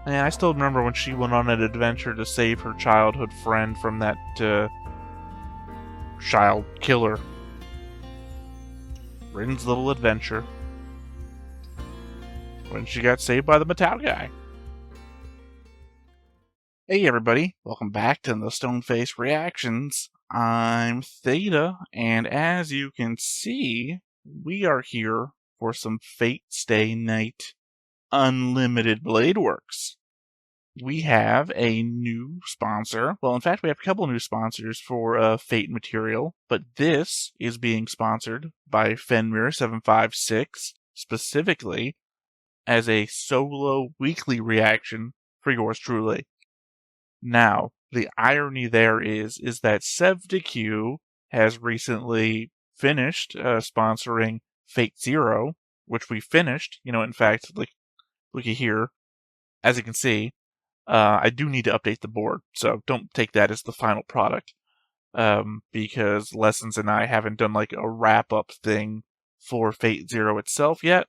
And I still remember when she went on an adventure to save her childhood friend from that child killer. Rin's little adventure. When she got saved by the metal guy. Hey everybody, welcome back to the Stoneface Reactions. I'm Theta, and as you can see, we are here for some Fate Stay Night Unlimited Blade Works. We have a new sponsor. Well, in fact, we have a couple new sponsors for Fate material, but this is being sponsored by Fenrir756 specifically as a solo weekly reaction for yours truly. Now, the irony there is that SevDQ has recently finished sponsoring Fate Zero, which we finished. In fact, like looky here, as you can see, I do need to update the board, so don't take that as the final product, because Lessons and I haven't done like a wrap-up thing for Fate Zero itself yet,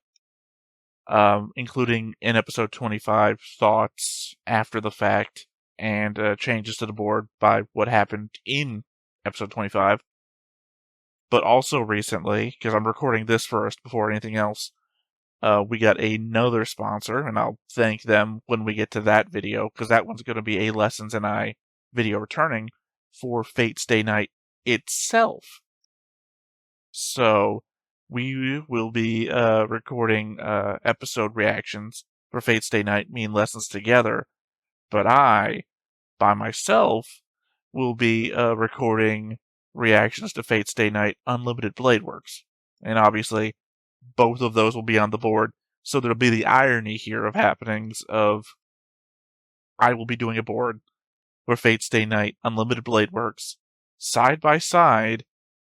including in episode 25 thoughts after the fact, and changes to the board by what happened in episode 25. But also recently, because I'm recording this first before anything else, we got another sponsor, and I'll thank them when we get to that video, because that one's going to be a Lessons and I video returning for Fate Stay Night itself. So we will be recording episode reactions for Fate Stay Night, me and Lessons together, but I, by myself, will be recording reactions to Fate Stay Night Unlimited Blade Works. And obviously, both of those will be on the board, so there'll be the irony here of happenings of I will be doing a board for Fate Stay Night Unlimited Blade Works side by side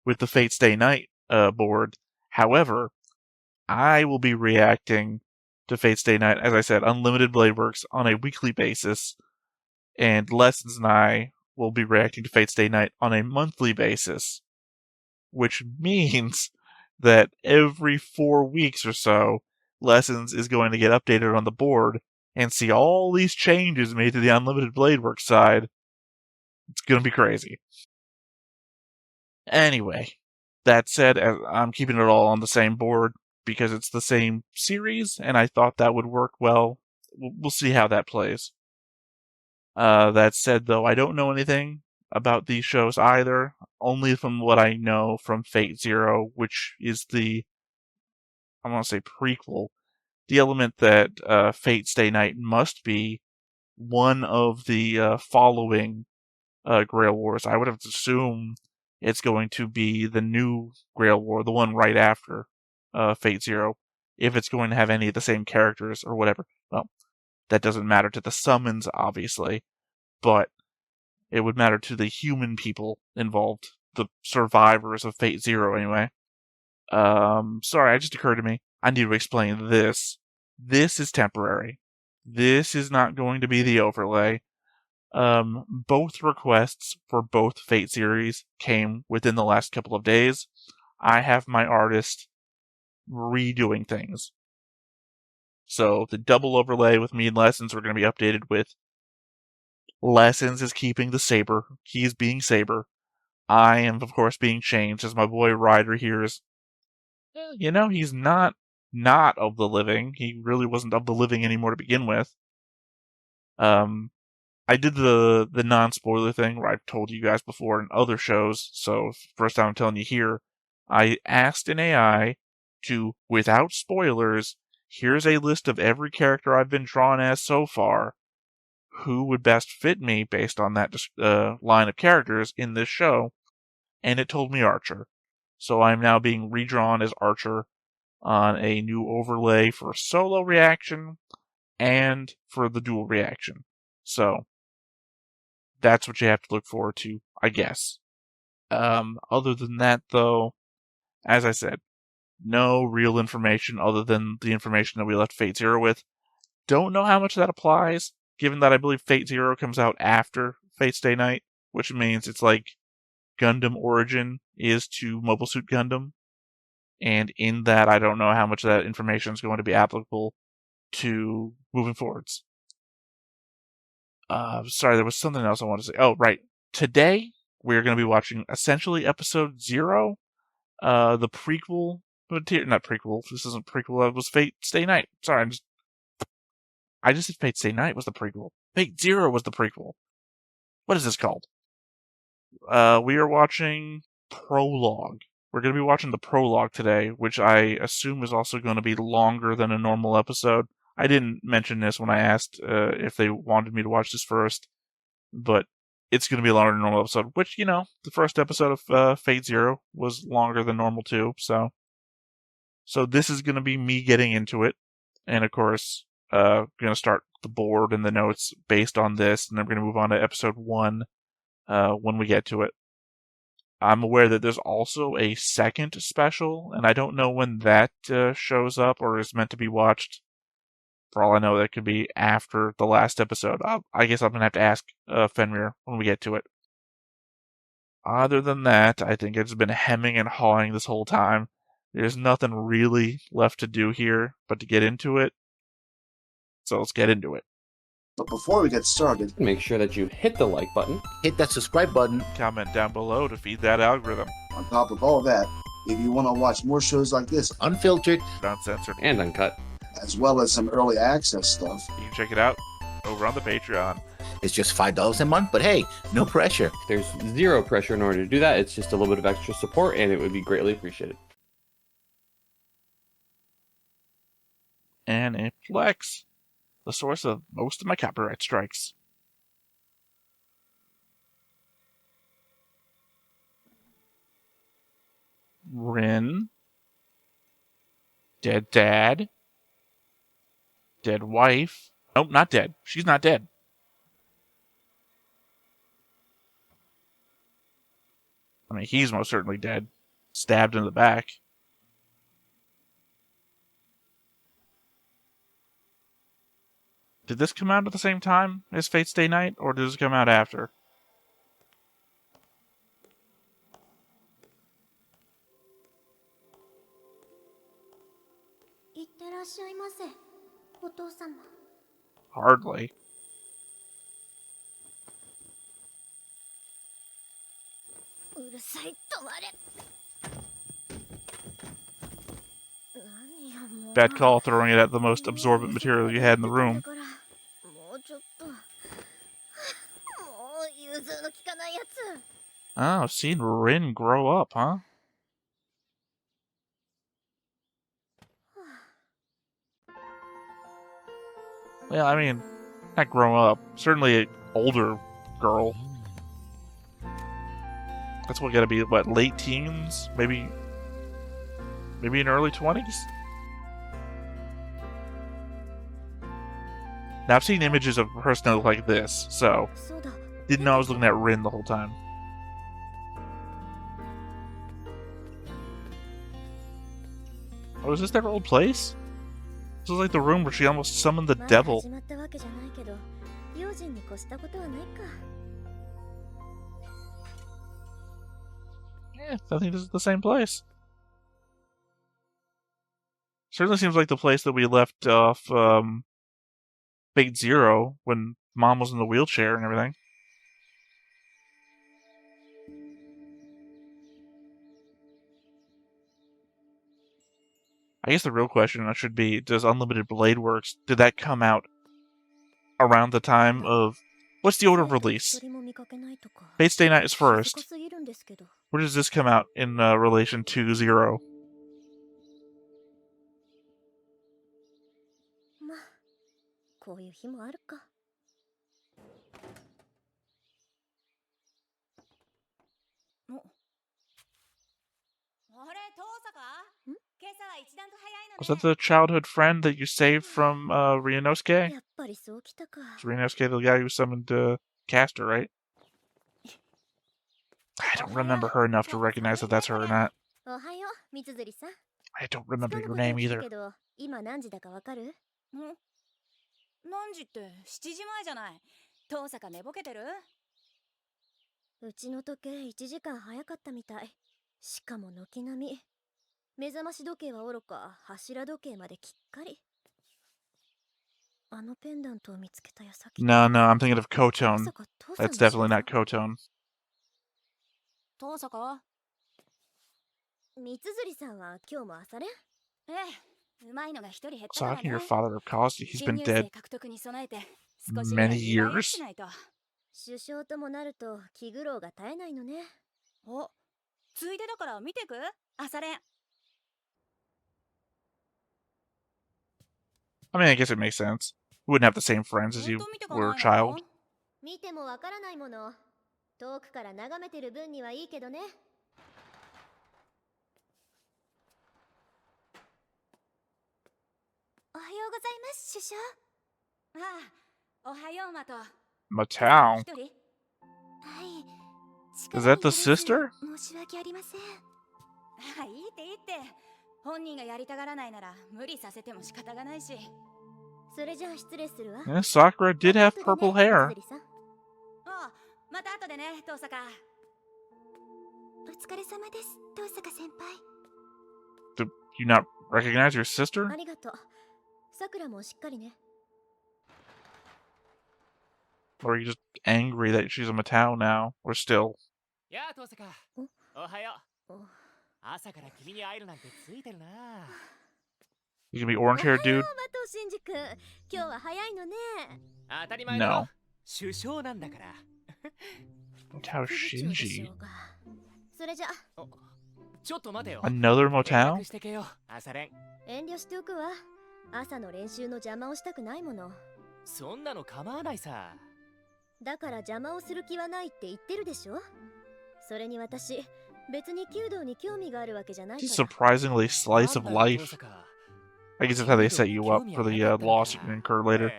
with the Fate Stay Night board. However, I will be reacting to Fate Stay Night, as I said, Unlimited Blade Works on a weekly basis, and Lessons and I will be reacting to Fate Stay Night on a monthly basis, which means that every 4 weeks or so, Lessons is going to get updated on the board and see all these changes made to the Unlimited Blade Works side. It's going to be crazy. Anyway, that said, I'm keeping it all on the same board because it's the same series, and I thought that would work well. We'll see how that plays. That said, though, I don't know anything about these shows either, only from what I know from Fate Zero, which is I want to say prequel, the element that Fate Stay Night must be one of the following Grail Wars. I would have to assume it's going to be the new Grail War, the one right after Fate Zero, if it's going to have any of the same characters or whatever. Well, that doesn't matter to the summons, obviously, but it would matter to the human people involved, the survivors of Fate Zero, anyway. Sorry, it just occurred to me. I need to explain this. This is temporary. This is not going to be the overlay. Both requests for both Fate series came within the last couple of days. I have my artist redoing things. So the double overlay with me and Lessons are going to be updated with Lessons is keeping the saber. He's being Saber. I am, of course, being changed as my boy Ryder here is, he's not of the living. He really wasn't of the living anymore to begin with. I did the non-spoiler thing where I've told you guys before in other shows, so first time I'm telling you here, I asked an AI to, without spoilers, here's a list of every character I've been drawn as so far. Who would best fit me based on that line of characters in this show? And it told me Archer. So I'm now being redrawn as Archer on a new overlay for solo reaction and for the dual reaction. So that's what you have to look forward to, I guess. Other than that, though, as I said, no real information other than the information that we left Fate Zero with. Don't know how much that applies, given that I believe Fate Zero comes out after Fate Stay Night, which means it's like Gundam Origin is to Mobile Suit Gundam. And in that, I don't know how much of that information is going to be applicable to moving forwards. Sorry, there was something else I wanted to say. Oh, right. Today, we're going to be watching essentially episode 0, the prequel. Not prequel. This isn't prequel. It was Fate Stay Night. Sorry, I just said Fate Stay Night was the prequel. Fate 0 was the prequel. What is this called? We are watching Prologue. We're going to be watching the Prologue today, which I assume is also going to be longer than a normal episode. I didn't mention this when I asked if they wanted me to watch this first, but it's going to be a longer than normal episode, which, the first episode of Fate Zero was longer than normal too, so this is going to be me getting into it, and of course, going to start the board and the notes based on this, and then we're going to move on to episode 1 when we get to it. I'm aware that there's also a second special, and I don't know when that shows up or is meant to be watched. For all I know, that could be after the last episode. I guess I'm going to have to ask Fenrir when we get to it. Other than that, I think it's been hemming and hawing this whole time. There's nothing really left to do here but to get into it. So let's get into it. But before we get started, make sure that you hit the like button, hit that subscribe button, comment down below to feed that algorithm. On top of all that, if you want to watch more shows like this, unfiltered, uncensored, and uncut, as well as some early access stuff, you can check it out over on the Patreon. It's just $5 a month, but hey, no pressure. There's zero pressure in order to do that. It's just a little bit of extra support, and it would be greatly appreciated. And it flex, the source of most of my copyright strikes. Rin, dead dad, dead wife. Nope, not dead. She's not dead. I mean, he's most certainly dead. Stabbed in the back. Did this come out at the same time as Fate Stay Night, or did this come out after? Hardly. Bad call throwing it at the most absorbent material you had in the room. Oh, I've seen Rin grow up, huh? Well, I mean, not grow up. Certainly an older girl. That's what gotta be, what, late teens? Maybe in early 20s? Now, I've seen images of her that look like this, so didn't know I was looking at Rin the whole time. Oh, is this their old place? This is like the room where she almost summoned the devil. Yeah, I think this is the same place. Certainly seems like the place that we left off Fate Zero when Mom was in the wheelchair and everything. I guess the real question should be, does Unlimited Blade Works, did that come out around the time of... What's the order of release? Fate Stay Night is first. Where does this come out in relation to Zero? Was that the childhood friend that you saved from Ryunosuke? Is Ryunosuke the guy who summoned Castor, right? I don't remember her enough to recognize that that's her or not. I don't remember your name either. 何時って7時前じゃない。遠坂寝ぼけてる？うちの時計1時間早かったみたい。しかも軒並み。目覚まし時計はおろか、柱時計まできっかり。あのペンダントを見つけた矢先。 No, I'm thinking of ま Kotone. さか父さん That's の仕 definitely 業？ not Kotone. 父坂？三辻さんは今日も朝練？ええ、うまいのが一人減ったから Talking to ね。 your father of cause, he's 新 been 入 dead 生獲得に備えて少しぐら many い見栄え years. しないと。首相ともなると気苦労が絶えないのね。お、ついでだから見てく？朝練。 I mean, I guess it makes sense. You wouldn't have the same friends as 本 you 当見てか were な a い child. の？見てもわからないもの。遠くから眺めてる分にはいいけどね。おはようございます、首相。ああ、おはよう、マト。 Matao. 一人？はい。 Is that the sister? 申し訳ありません。あ、いいっていいって。本人がやりたがらないなら無理させても仕方がないし。それじゃあ失礼するわ。 Yeah, Sakura did have purple hair. ああ、また後でね、遠坂。お疲れ様です、遠坂先輩。 Do you not recognize your sister? ありがとう。さくらもしっかりね。 Or are you just angry that she's a Matao now? Or still? やあ、遠坂。おはよう。朝から君に会えるなんてついてるな。 You gonna be orange hair, dude? マトシンジ君、今日は早いのね。当たり前だろ。 No. 首相なんだから。 Matao 副部長でし Shinji. ょうが。それじゃちょっと待てよ。 Another 連 Matao? 絡してけよ、朝練。遠慮しておくわ。朝の練習の邪魔をしたくないもの。そんなの構わないさ。だから邪魔をする気はないって言ってるでしょ。それに私、別に弓道に興味があるわけじゃないか She's ら。 surprisingly slice of なんだよ、 life. 遠坂。 I guess that's how they set you up for the loss you can incur later.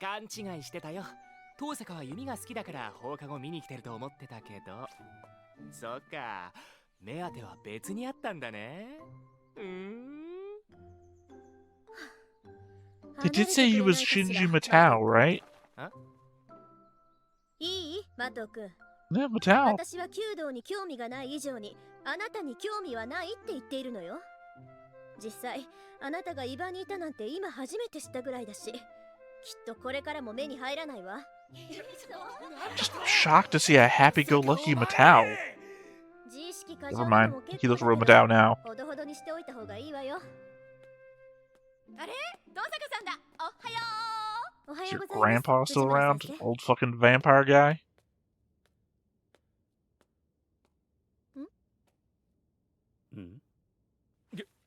勘違いしてたよ。遠坂は弓が好きだから放課後見に来てると思ってたけど。そっか、目当ては別にあったんだね。They did say he was Shinji Matao, right? いい？マト君。 Yeah, Matao. 私は弓道に興味がない以上にあなたに興味はないって言っているのよ。実際あなたが伊庭にいたなんて今初めて知ったぐらいだし、きっとこれからも目に入らないわ。 Just shocked to see a happy-go-lucky Matao. 自意識過剰 Never な mind. のも結 He 構 looks だ real けど Matao now. ほどほどにしておいた方がいいわよ。あれ、遠坂さんだ。おはよう。おは Is よ your うございます。 grandpa still 藤村 around? 先生。 Old fucking vampire guy?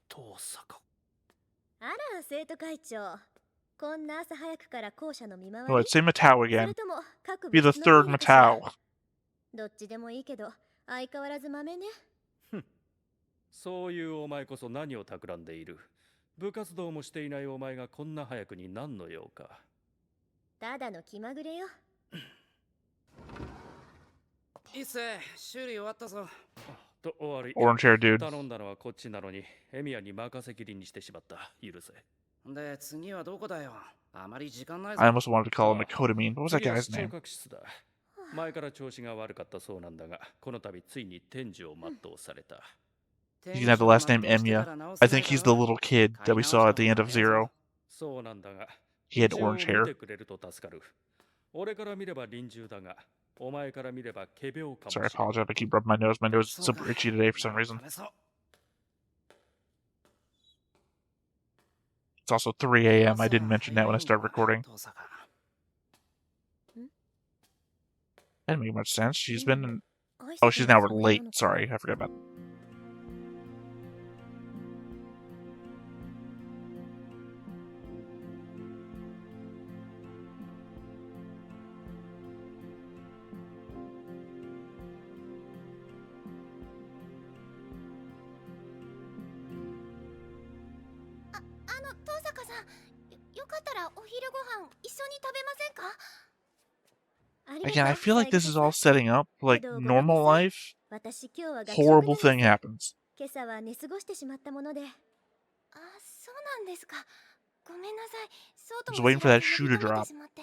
遠坂。あら、生徒会長。こんな朝早くから校舎の見回り。 Oh, let's say Matao そ again. れとも各 Be 部 the 室の third 手入れかしら。 Matao. どっちでもいいけど相変わらず豆ね。そういうお前こそ何を企んでいる。部活動もしていないお前がこんな早くに何の用か。ただの気まぐれよ。いっせ、修理終わったぞ。と終わり。 Orange hair dude. 頼んだのはこっちなのに、エミヤに任せきりにしてしまった。許せ。で、次はどこだよ。あまり時間ないぞ。 I almost wanted to call him a Kotamine. What was that 次は guy's 視聴 name? 覚室だ。前から調子が悪かったそうなんだが、この度ついに天寿を全うされた。 He can have the last name Emiya. I think he's the little kid that we saw at the end of Zero. そうなんだが、 He had 一応 orange 見 hair. てくれると助かる。俺から見れば臨終だが、お前から見れば仮病かもし Sorry, I れない。 apologize. I keep rubbing my nose. My nose is super itchy today for some reason. ダメそう。 It's also 3 a.m. I didn't mention that when I started recording. 遠坂。 That didn't make much sense. She's been... 挨拶 Oh, she's now のつもり late. なのか。 Sorry, I forgot about... 遠坂さん、よかったらお昼ご飯一緒に食べませんか？ Again, I feel like this is all setting up, like, normal life. 私今日は学食 Horrible なんです。 thing happens. 今朝は寝過ごしてしまったもので。あ、そうなんですか。ごめんなさい。そうと I was も waiting 知 for ら that ず shoe 呼 to び止め drop. てしまって。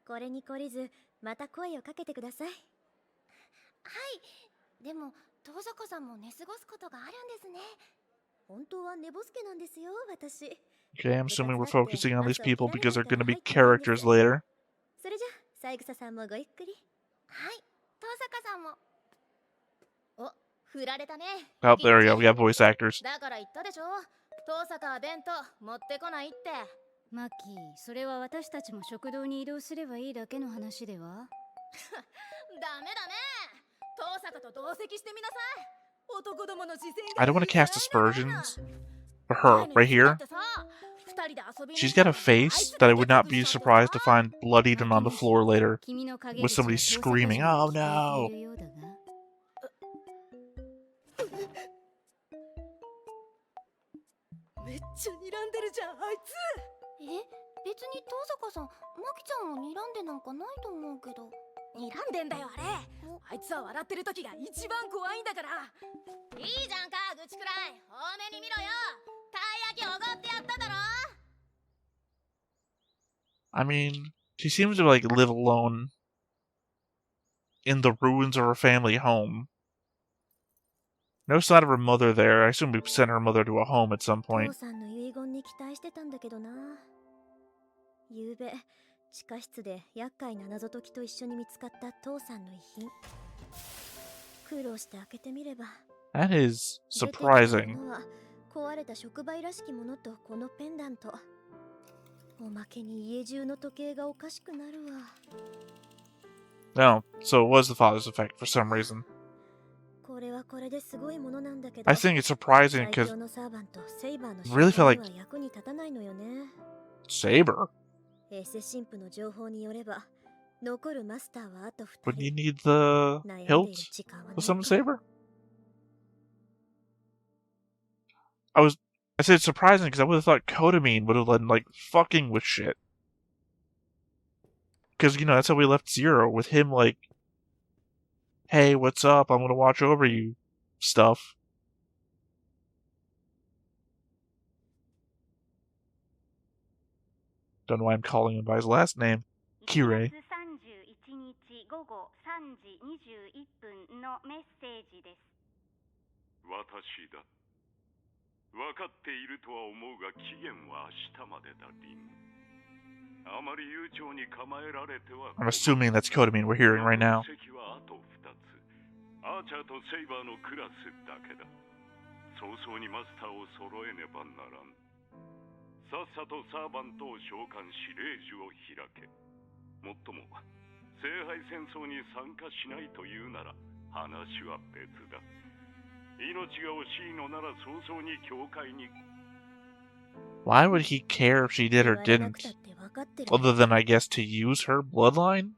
これに懲りず、また声をかけてください。はい。でも、遠坂さんも寝過ごすことがあるんですね。Okay, I'm assuming we're focusing on these people because they're going to be characters later. それじゃ三枝さんもごゆっくり。はい、登坂さんも。お、振られたね。 Oh, there we go. We got voice actors. だから言ったでしょ。登坂は弁当持ってこないって。マッキー、それは私たちも食堂に移動すればいいだけの話では？ダメだね。登坂と同席してみなさい。男どもの視線が。 I don't want to cast aspersions. But her, right here, she's got a face that I would not be surprised to find bloodied and on the floor later with somebody screaming, "Oh no!" めっちゃ睨んでるじゃん、あいつ。別に登坂さん、マキちゃんを睨んでなんかないと思うけど。睨んでんだよ、あれ。あいつは笑ってる時が一番怖いんだから。いいじゃんか、愚痴くらい。多めに見ろよ。たい焼きおごってやっただろ。 I mean, she seems to like live alone in the ruins of her family home. No sign of her mother there. I assume we sent her mother to a home at some point. 父さんの遺言に期待してたんだけどな。ゆうべ地下室で厄介な謎解きと一緒に見つかった父さんの遺品。苦労して開けてみれば。 That is surprising. 壊れた触媒らしきものとこのペンダント。おまけに家中の時計がおかしくなるわ。 No, so it was the father's effect for some reason. これはこれですごいものなんだけど。 I think it's surprising because it really felt like Saber. エセ神父の情報によれば残るマスターはあと2人。 Wouldn't you need the hilt to summon Saber? I said it's surprising because I would have thought Kodamine would have been like fucking with shit. Because, you know, that's how we left Zero, with him like, hey, what's up? I'm gonna watch over you stuff. Don't know why I'm calling him by his last name. Kirei. 分かっているとは思うが期限は明日までだリン。あまり悠長に構えられては。 I'm assuming that's Kodamine we're hearing right now. 席はあと2つ。アーチャーとセイバーのクラスだけだ。早々にマスターを揃えねばならん。さっさとサーバントを召喚し令状を開け。もっとも聖杯戦争に参加しないというなら話は別だ。 Why would he care if she did or didn't? Other than, I guess, to use her bloodline?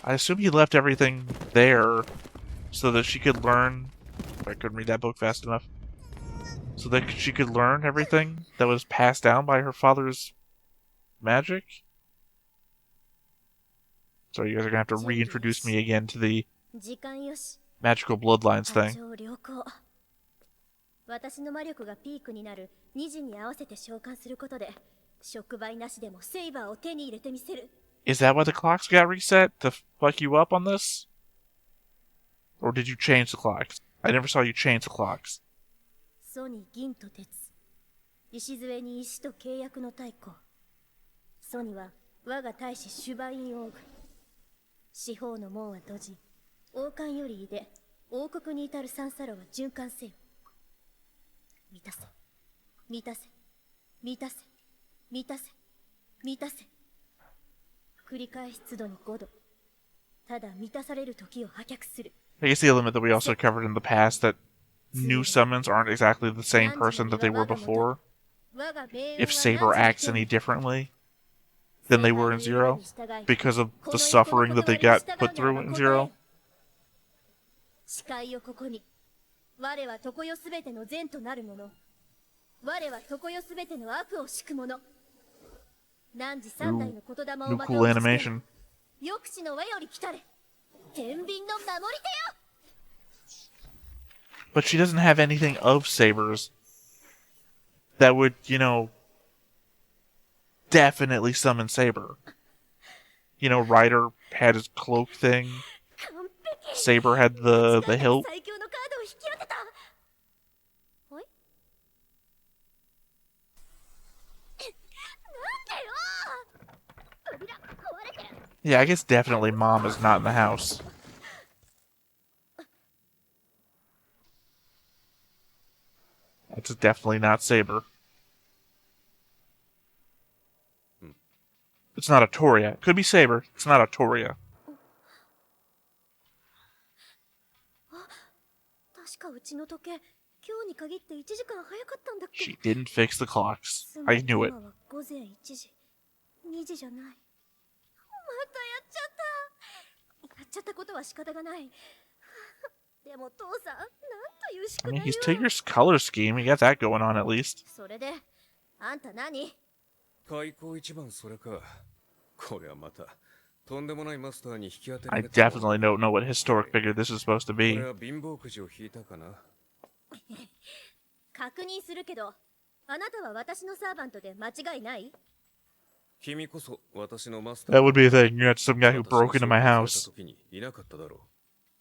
I assume he left everything there so that she could learn... I couldn't read that book fast enough. So that she could learn everything that was passed down by her father's magic? So you guys are going to have to reintroduce me again to the magical bloodlines thing. 私の魔力がピークになる2時に合わせて召喚することで触媒なしでもセイバーを手に入れてみせる。 Is that why the clocks got reset? To fuck you up on this? Or did you change the clocks? I never saw you change the clocks. ソに銀と鉄、礎に石と契約の太鼓。ソには我が大使シュバインオーグ。四方の門は閉じ。 王冠よりいで、王国に至る三サロは循環せよ。満たせ、満たせ、満たせ、満たせ、満たせ。繰り返し湿度に5度。ただ満たされる時を破却する。 I guess the element that we also covered in the past that new summons aren't exactly the same person that they were before. If Saber acts any differently than they were in Zero, because of the suffering that they got put through in Zero. 誓いをここに。我は常世すべての善となるもの。我は常世すべての悪を敷くもの。汝三代の言霊をまとう。 Cool animation. 抑止の輪より来たれ。天秤の守り手よ。 But she doesn't have anything of Saber's that would, you know, definitely summon Saber. You know, Ryder had his cloak thing. Saber had the hilt. 最強のカードを引き当て Yeah, I guess definitely Mom is not in the house. It's definitely not Saber. It's not a Toria. It could be Saber. It's not a Toria. 確かうちの時計、今日に限って1時間早かったんだっけ。 She didn't fix the clocks. I knew it. 今は午前1時、2時じゃない。またやっちゃった。やっちゃったことは仕方がない。でも父さん、なんという宿 I 題 mean, よ。 he's took your color scheme. He got that going on at least. それで、あんた何？開口一番それか。これはまたとんでもないマスターに引き当てら I れた。 definitely don't know what historic figure this is supposed to こ be. れは貧乏くじを引いたかな。確認するけど、あなたは私のサーバントで間違いない？君こそ私のマスター。 That would be a thing. You're not some guy who broke into my house. 時にいなかっただろう。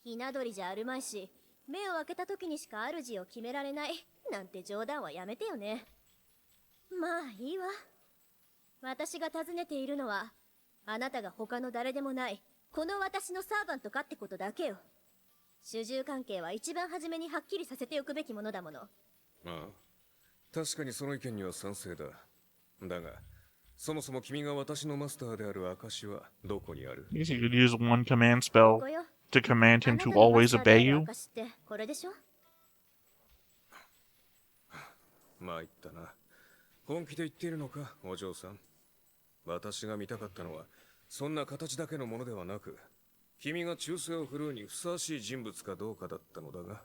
ひな鳥じゃあるまいし、目を開けた時にしか主を決められないなんて冗談はやめてよね。まあいいわ。私が尋ねているのは、あなたが他の誰でもないこの私のサーバントかってことだけよ。主従関係は一番初めにはっきりさせておくべきものだもの。ああ、確かにその意見には賛成だ。だが、そもそも君が私のマスターである証はどこにある？ I guess you could use one command spell ここよ。 to command あ him なた to のマ always スターであ obey る you. 証ってこれでしょ？参ったな。本気で言っているのか、お嬢さん。私が見たかったのは、そんな形だけのものではなく、君が忠誠を振るうにふさわしい人物かどうかだったのだが。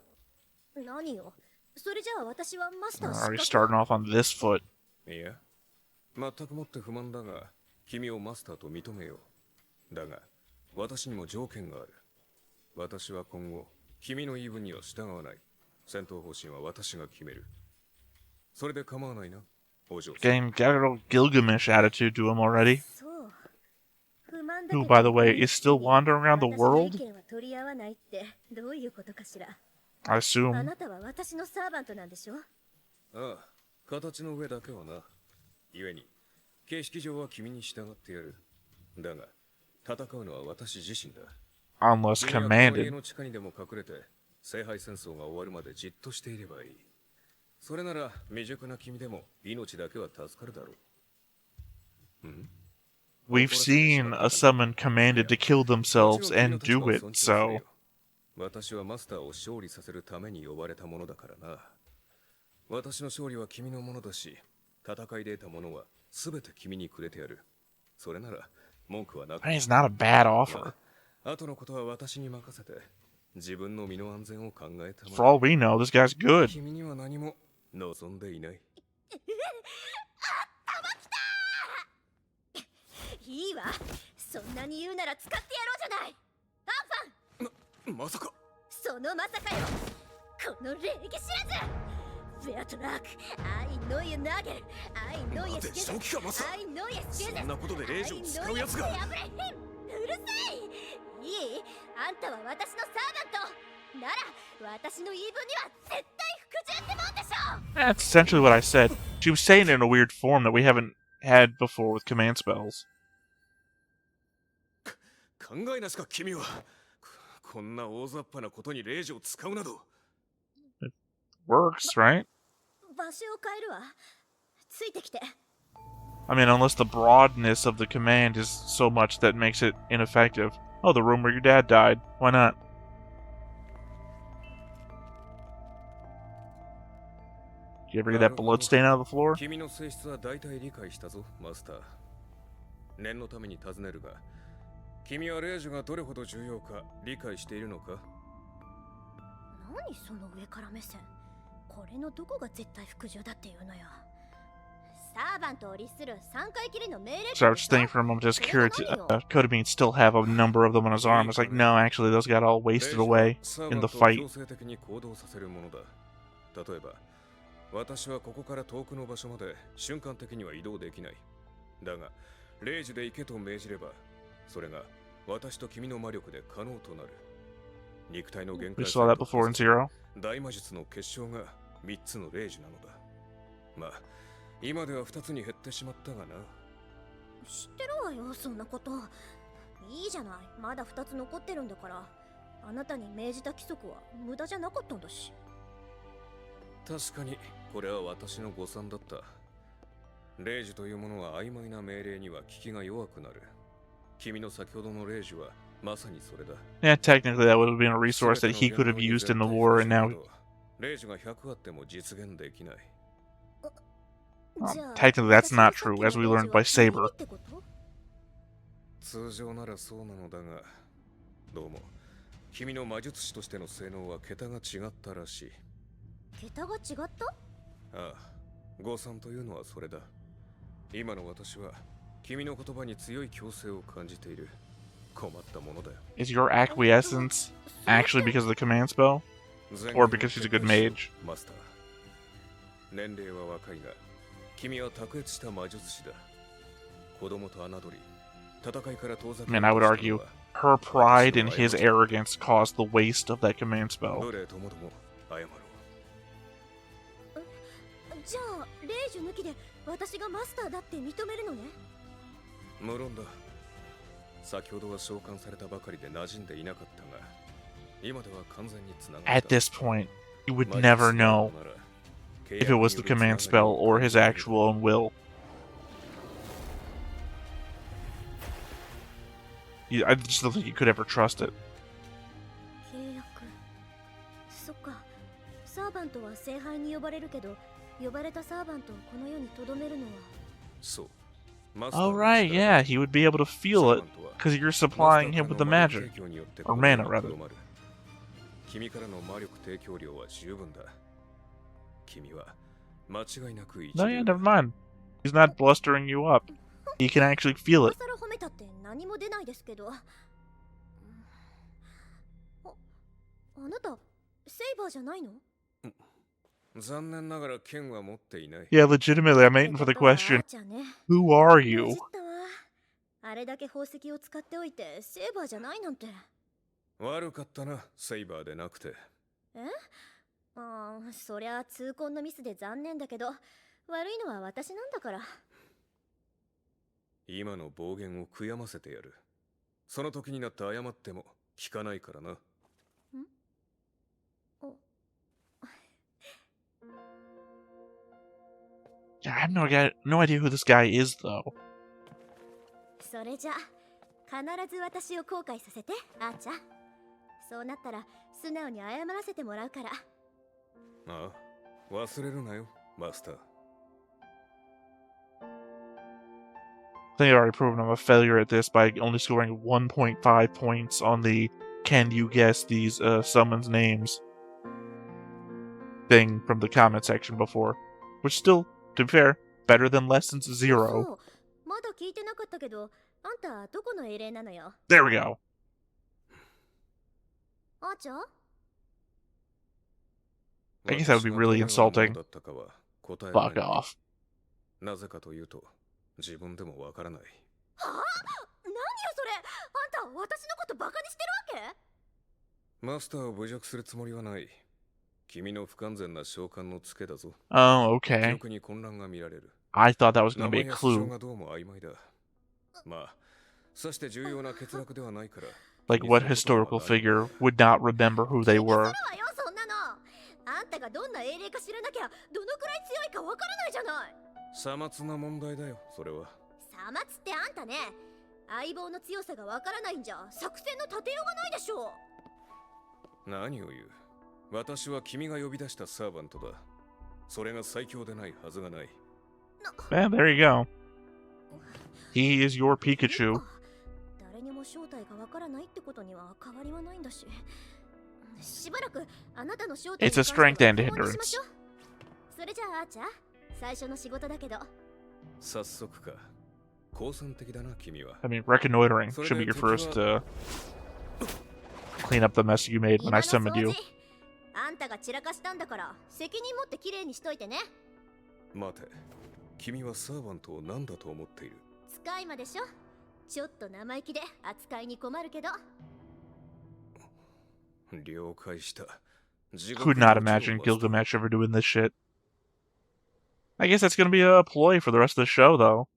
何よ。それじゃあ私はマスター Already 失格。 starting off on this foot. いや、全くもって不満だが、君をマスターと認めよう。だが、私にも条件がある。私は今後、君の言い分には従わない。戦闘方針は私が決める。それで構わないな、お嬢さん。 Getting got a little Gilgamesh attitude to him already. そう。不満だけど Who, by the way, is still wandering around the 私の world? 意見は取り合わないってどういうことかしら。 I あ assume. なたは私のサーバントなんでしょ？ああ、形の上だけはな。故に、形式上は君に従ってやる。だが、戦うのは私自身だ。 Unless 君はこの家 commanded. の地下にでも隠れて、聖杯戦争が終わるまでじっとしていればいい。それなら未熟な君でも命だけは助かるだろう。We've seen a summon commanded to kill themselves and do it, so. 私はマスターを勝利させるために呼ばれたものだからな。私の勝利は君のものだし、戦いで得たものは全て君にくれてやる。それなら文句はなく。 I mean, it's not a bad offer. 後のことは私に任せて、自分の身の安全を考えたま For all we know, this guy's good. 君には何も望んでいない。いいわ。そんなに言うなら使ってやろうじゃない。アンファン。まさか。そのまさかよ。この礼儀知らず。ベアトラック、I know you nugget, I know you 待て、正気かマサ。 I know you そんなことでレイジを使うやつが。うるさい。いい？あんたは私のサーバント。なら私の言い分には絶対服従ってもんでしょ。 That's essentially what I said. She was saying it in a weird form that we haven't had before with command spells. 考えなしか君は。こんな大雑把なことにレイジを使うなど。Works, right? 場所を変えるわ。ついてきて。 I mean, unless the broadness of the command is so much that makes it ineffective. Oh, the room where your dad died. Why not? Did you ever get that blood stain out of the floor? 君の性質は大体理解したぞ、マスター。念のために尋ねるが、君はレイジがどれほど重要か理解しているのか？何その上から目線。これのどこが絶対服従だっていうのよ。サーバントを律する3回きりの命令。 So I was just thinking for a moment, does Kodamine still have a number of them on his arm? It's like, no, actually, those got all wasted away in the fight. 例えば、私はここから遠くの場所まで瞬間的には移動できない。だが、レイジで行けと命じれば、それが私と君の魔力で可能となる。肉体の限界 We saw that before in Zero. 大魔術の結晶が3つのレイジなのだ。まあ、今では2つに減ってしまったがな。知ってるわよ、そんなこと。いいじゃない、まだ2つ残ってるんだから。あなたに命じた規則は無駄じゃなかったんだし。確かにこれは私の誤算だった。令樹というものは曖昧な命令には効きが弱くなる。君の先ほどの令樹はまさにそれだ。Yeah, technically that would have been a resource that he could have used in the war, and now technically that's not true, as we learned by Saber. 通常ならそうなのだが、どうも君の魔術師としての性能は桁が違ったらしい。桁が違った？ああ、誤算というのはそれだ。今の私は君の言葉に強い強制を感じている。困ったものだよ。Is your acquiescence actually because of the command spell? Or because he's a good mage? マスター。年齢は若いが、君は卓越した魔術師だ。子供と侮り、戦いから遠ざけ Man, I would argue her pride and his arrogance caused the waste of that command spell. どれともども謝ろう。じゃあ、霊樹抜きで私がマスターだって認めるのね？無論だ。先ほどは召喚されたばかりで馴染んでいなかったが、今では完全につながった。At this point, you would never know if it was the command spell or his actual own will. I just don't think you could ever trust it. 契約。そっか。サーバントは聖杯に呼ばれるけど、呼ばれたサーバントをこの世に留めるのは。そう。Oh right, yeah, he would be able to feel it, because you're supplying him with the magic. Or mana, rather. 君からの魔力提供量は十分だ。君は間違いなく一流だ。 No, yeah, never mind. He's not blustering you up. He can actually feel it. 今更褒めたって何も出ないですけど。あなた、セイバーじゃないの？残念ながら剣は持っていない。Yeah, legitimately, I'm waiting for the question. Who are you? あれだけ宝石を使っておいて、セイバーじゃないなんて。悪かったな、セイバーでなくて。え？そりゃ痛恨のミスで残念だけど、悪いのは私なんだから。今の暴言を悔やませてやる。その時になって謝っても聞かないからな。I have no idea who this guy is, though. それじゃ、必ず私を後悔させて、あーちゃん。そうなったら、素直に謝らせてもらうから。ああ、忘れるなよ、マスター。I think I've already proven I'm a failure at this by only scoring 1.5 points on the "Can you guess these summons names" thing from the comment section before, which still, to be fair, better than lessons 0. まだ聞いてなかったけど、あんたどこの英霊なのよ？ There we go. あーちゃん？ I guess that would be really insulting. Fuck off. なぜかというと、自分でもわからない。はあ？何よそれ？あんた私のことバカにしてるわけ？マスターを侮辱するつもりはない。君の不完全な召喚のツケだぞ。Oh, okay. 記憶に混乱が見られる。I thought that was going to be a 名前や clue. 主張がどうも曖昧だ。まあ、さして重要な欠落ではないから。Like, what historical figure would not remember who they were? そんなの。あんたがどんな英霊か知らなきゃどのくらい強いかわからないじゃない。さまつな問題だよ、それは。さまつってあんたね、相棒の強さがわからないんじゃ作戦の立てようがないでしょう。何を言う。私は君が呼び出したサーバントだ。それが最強でないはずがない。Yeah, there you go. He is your Pikachu. 誰にも正体がわからないってことには変わりはないんだし。しばらくあなたの正体 It's a strength and a hindrance. それじゃああーちゃん、最初の仕事だけど。早速か。好算的だな、君は。I mean, reconnoitering should be your first clean up the mess you made when I summoned you. あんたが散らかしたんだから責任持ってきれいにしといてね。待て、君はサーバントを何だと思っている？使い魔でしょ。ちょっと生意気で扱いに困るけど。了解した。 Could not imagine Gilgamesh ever doing this shit. I guess that's gonna be a ploy for the rest of the show, though.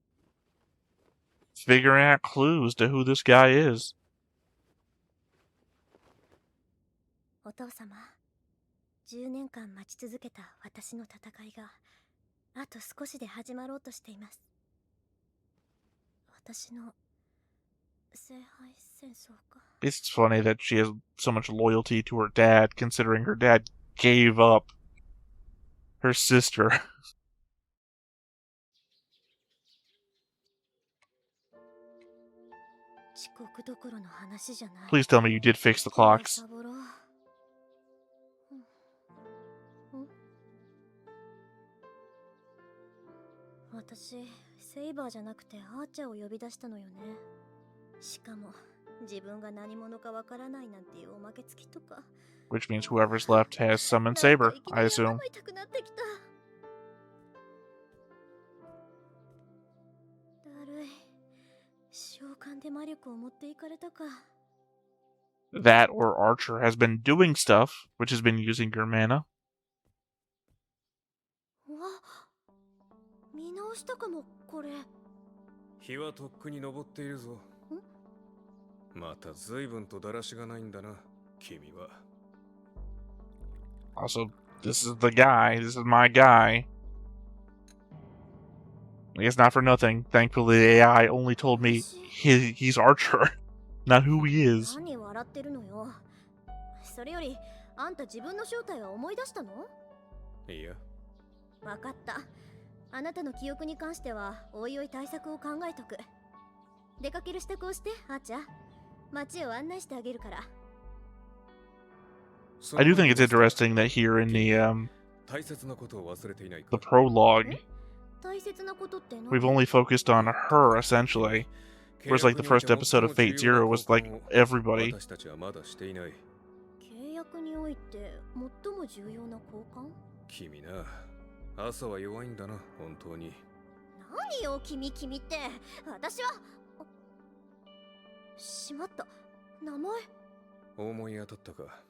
figuring out clues to who this guy is. お父様、10年間待ち続けた私の戦いがあと少しで始まろうとしています。私の聖杯戦争か。 It's funny that she has so much loyalty to her dad, considering her dad gave up her sister. 遅刻どころの話じゃない。 Please tell me you did fix the clocks. 私、セイバーじゃなくてアーチャーを呼び出したのよね。しかも、自分が何者かわからないなんていうおまけつきとか。 Which means whoever's left has summoned Saber, I assume. だるい。召喚で魔力を持っていかれたか。 That or Archer has been doing stuff, which has been using your mana. 見直したかも、これ。日はとっくに昇っているぞ。また随分とだらしがないんだな、君は。Also, this is the guy. This is my guy. I guess not for nothing. Thankfully, the AI only told me he's Archer, not who he is. 何笑ってるのよ。それより、あんた自分の正体は思い出したの？いや。わかった。あなたの記憶に関しては、おいおい対策を考えとく。出かける支度をして、あーちゃん。街を案内してあげるから。I do think it's interesting that here in the prologue, we've only focused on her essentially, whereas like the first episode of Fate Zero was like everybody. 契約において最も重要な交換？君な、朝は弱いんだな、本当に。何よ、君って。私は。しまった。名前。思い当たったか。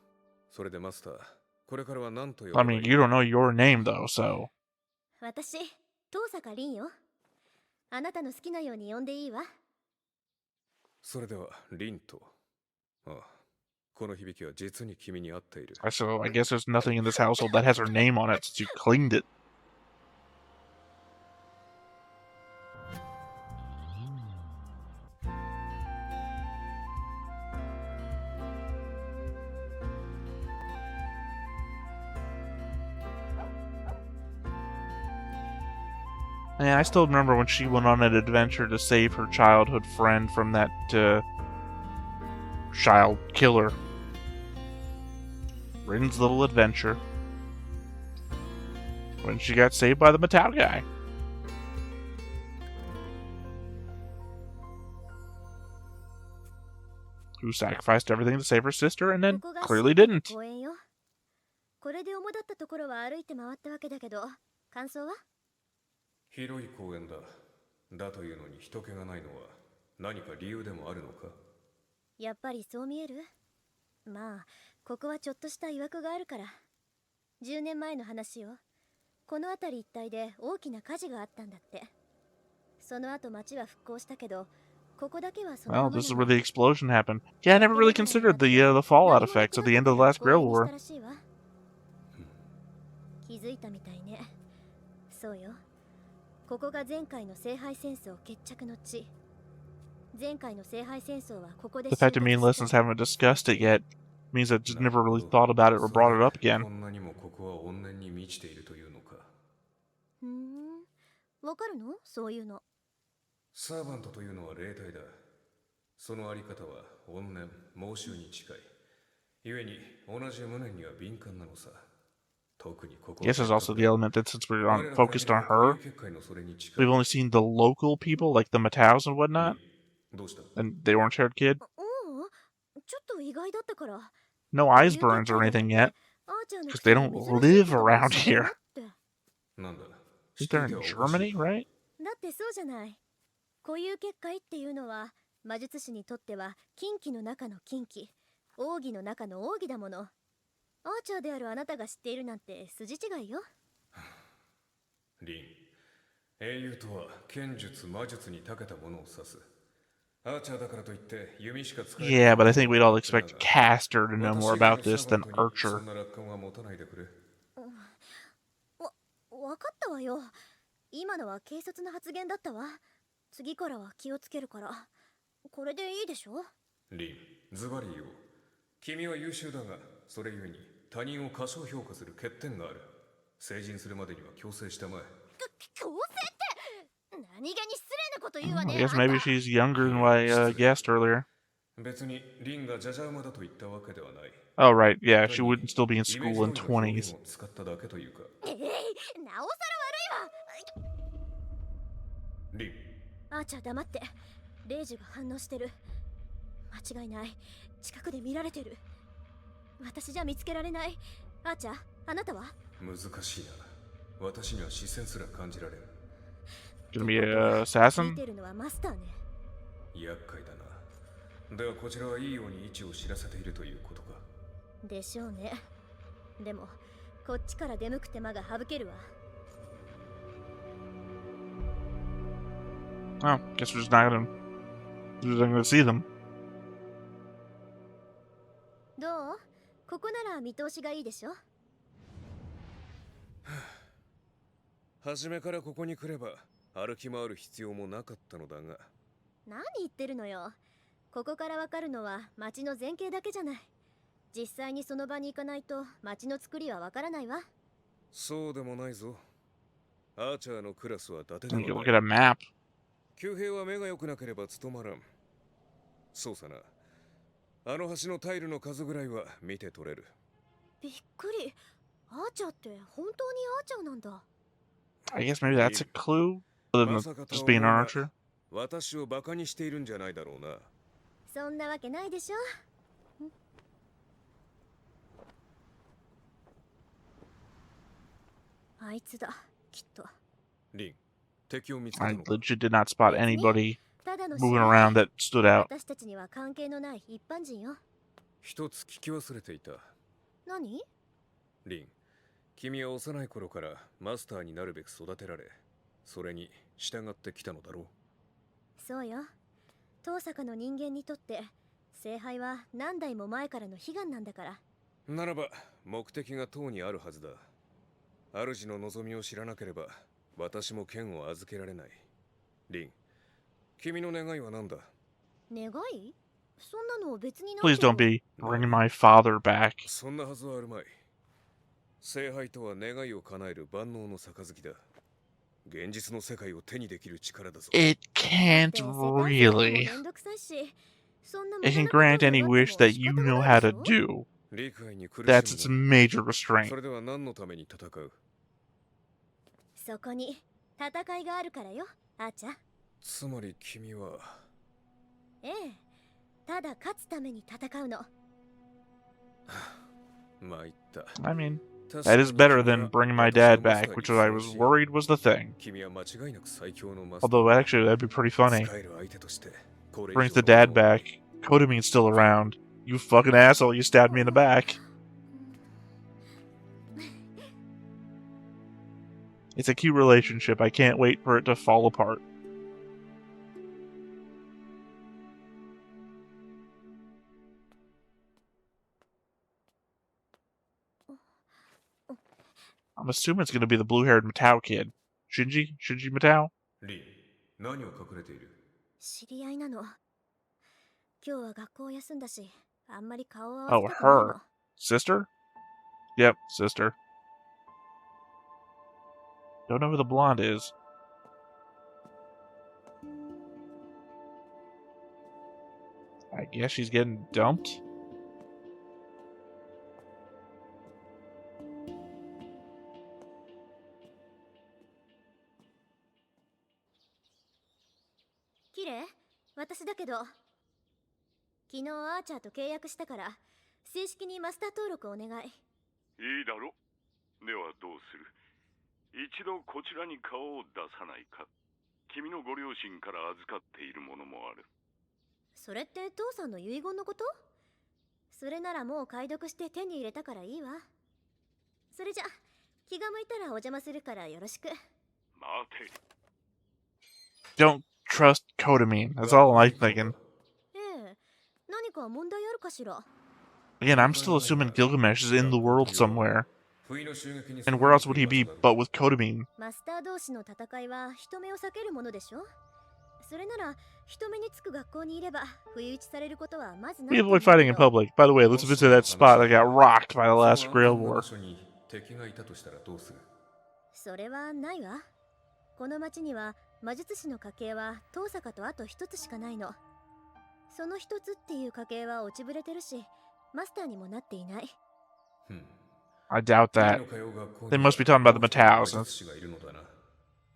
それでマスター、これからは何と呼ぶ？ I mean, you don't know your name though, so. 私、遠坂凛よ。あなたの好きなように呼んでいいわ。それでは、凛と。ああ、この響きは実に君に合っている。So I guess there's nothing in this household that has her name on it since you cleaned it. Yeah, I still remember when she went on an adventure to save her childhood friend from that child killer. Rin's little adventure. When she got saved by the Mattel guy. Who sacrificed everything to save her sister and then clearly didn't. これで主だったところは歩いて回ったわけだけど、感想は？広い公園だ。だというのに人気がないのは何か理由でもあるのか？やっぱりそう見える？まあ、ここはちょっとした曰くがあるから。10年前の話よ。この辺り一帯で大きな火事があったんだって。その後町は復興したけど、ここだけはそのまま。Well, this is where the explosion happened. Yeah, I never really considered the fallout effects at the end of the last Grill War. 気づいたみたいね。そうよ。ここが前回の聖杯戦争決着の地。前回の聖杯戦争はここで。 The fact that me and Lessons haven't discussed it yet means I just never really thought about it or brought it up again. こんなにもここは怨念に満ちているというのか。わかるの？そういうの。サーバントというのは霊体だ。そのあり方は怨念、妄執に近い。故に同じ無念には敏感なのさ。I guess there's also the element that since we're focused on her, we've only seen the local people, like the Mataus and whatnot. And they weren't shared kid. No eyes burns or anything yet. Because they don't live around here. Is there in Germany, right? だってそうじゃない。固有結界っていうのは魔術師にとっては禁忌の中の禁忌、奥義の中の奥義だもの。アーチャーであるあなたが知っているなんて筋違いよ。リン、英雄とは剣術魔術に長けたものを指す。Yeah, but I think we'd all expect Caster to know more about this than Archer. わかったわよ。今のは軽率な発言だったわ。次からは気をつけるから。これでいいでしょ？リン、ズバリよ。君は優秀だが、それゆえに他人を過小評価する欠点がある。成人するまでには強制したまえ。強制って何気に失礼なこと言うわね。 I guess maybe she's younger than what I guessed earlier. 別にリンがジャジャ馬だと言ったわけではない。Oh, right. Yeah, she wouldn't still be in school in 20s. 使っただけというか。なおさら悪いわ。リン。アーチャー黙って。レイジが反応してる。間違いない。近くで見られてる。私じゃ見つけられない。アーチャー、あなたは？難しいな。私には視線すら感じられる。Gonna be an assassin? 見てるのはマスターね。厄介だな。ではこちらはいいように位置を知らせているということか。でしょうね。でもこっちから出向く手間が省けるわ。Oh, guess we're just not gonna see them. どう？ここなら見通しがいいでしょ？初めからここに来れば歩き回る必要もなかったのだが。何言ってるのよ。ここからわかるのは町の前景だけじゃない。実際にその場に行かないと町の作りはわからないわ。そうでもないぞ。アーチャーのクラスは伊達で You は can look at a map. 旧兵は目が良くなければ務まらん。そうさな。あの橋のタイルの数ぐらいは見て取れる。びっくり。アーチャーって本当にアーチャーなんだ。I guess maybe that's a clue, other than just being an archer. 私をバカにしているんじゃないだろうな。そんなわけないでしょ。あいつだ、きっと。リン、敵を見つけた I のか。 legit did not spot anybody moving around that stood out. 私たちには関係のない一般人よ。一つ聞き忘れていた。何？リン、君は幼い頃からマスターになるべく育てられ、それに従ってきたのだろう。そうよ。遠坂の人間にとって聖杯は何代も前からの悲願なんだから。ならば目的が塔にあるはずだ。主の望みを知らなければ私も剣を預けられない。リン、君の願いは何だ？願い？そんなの別にない Please けど。 don't be bringing my father back. そんなはずはあるまい。聖杯とは願いを叶える万能の杯だ。現実の世界を手にできる力だぞ。 It can't really. It can grant any wish that you know how to do. That's its major restraint. それでは何のために戦う？そこに戦いがあるからよ、アーチャー。つまり君は。ええ、ただ勝つために戦うの。参った。 I mean, that is better than bringing my dad back, which I was worried was the thing. 君は間違いなく最強のマスター。 Although actually that'd be pretty funny. 使える相手としてこれ以上 Brings the dad back. Kodami's still around. You fucking asshole, you stabbed me in the back. It's a cute relationship. I can't wait for it to fall apart. I'm assuming it's going to be the blue-haired Matao kid. Shinji Matao? リン、何を隠れている？知り合いなの。今日は学校休んだし、あんまり顔を合わ Oh, せたくないの。 her. Sister? Yep, sister. Don't know who the blonde is. I guess she's getting dumped? Kire, 私だけど。昨日アーチャーと契約したから、正式にマスター登録お願い。いいだろ。ではどうする？一度こちらに顔を出さないか。君のご両親から預かっているものもある。それって父さんの遺言のこと？それならもう解読して手に入れたからいいわ。それじゃ、気が向いたらお邪魔するからよろしく。待て。Don't trust Kodamine. That's all I'm thinking. ええ、何か問題あるかしら。 Again, I'm still assuming Gilgamesh is in the world somewhere. And where else would he be but with Kodamine? マスター同士の戦いは人目を避けるものでしょ。それなら人目につく学校にいれば不意打ちされることはまずない We と思う avoid け fighting in ど。 public. By the way, let's visit that spot that got rocked by the last Grail War. それはないわ。この町には魔術師の家系は遠坂とあと一つしかないの。その一つっていう家系は落ちぶれてるし、マスターにもなっていない。 I doubt that. They must be talking about the Mataus.